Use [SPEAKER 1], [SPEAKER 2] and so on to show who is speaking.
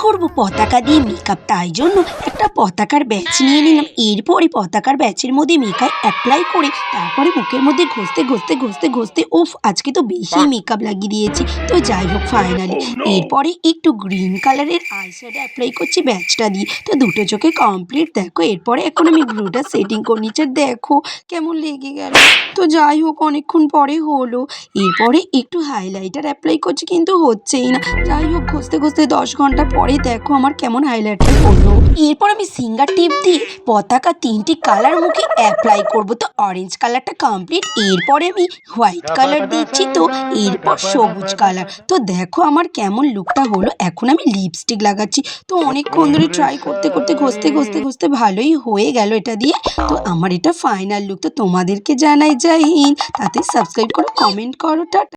[SPEAKER 1] করব পতাকা দিয়ে মেকআপ, তাই জন্য একটা পতাকার ব্যাচ নিয়ে নিলাম। এরপরে পতাকার ব্যাচের মধ্যে মেকআপ অ্যাপ্লাই করে তারপরে মুখের মধ্যে ঘষতে ঘষতে ঘষতে ঘষতে উফ, আজকে তো বেশি মেকআপ লাগিয়ে দিয়েছি। তো যাই হোক, ফাইনালি এরপরে একটু গ্রিন কালারের আইশ্যাডো অ্যাপ্লাই করছি ব্যাচটা দিয়ে। তো দুটো চোখে কমপ্লিট দেখো। এরপরে এখন আমি ব্লুটা সেটিং করে নিচে দেখো কেমন লেগে গেল। তো যাই হোক, অনেকক্ষণ পরে হলো। এরপরে একটু হাইলাইটার অ্যাপ্লাই করছি, কিন্তু হচ্ছেই না। যাই হোক, ঘষতে ঘষতে 10 ঘন্টা পরে দেখো আমার কেমন হাইলাইটার হলো। এরপর আমি সিঙ্গার টিপ দিয়ে পতাকা 3টি কালার মুখে অ্যাপ্লাই করব। তো অরেঞ্জ কালারটা কমপ্লিট। এরপরে আমি হোয়াইট কালার দিচ্ছি, তো এরপর সবুজ কালার। তো দেখো আমার কেমন লুকটা হলো। এখন আমি লিপস্টিক লাগাচ্ছি। তো অনেকক্ষণ ধরে ট্রাই করতে করতে ঘষতে ঘষতে ঘষতে ভালোই হয়ে গেল এটা দিয়ে। তো আমার এটা ফাইনাল লুক। তো তোমাদেরকে জানাই জয় হিন্দ, তাতে সাবস্ক্রাইব করো, কমেন্ট করো, টাটা।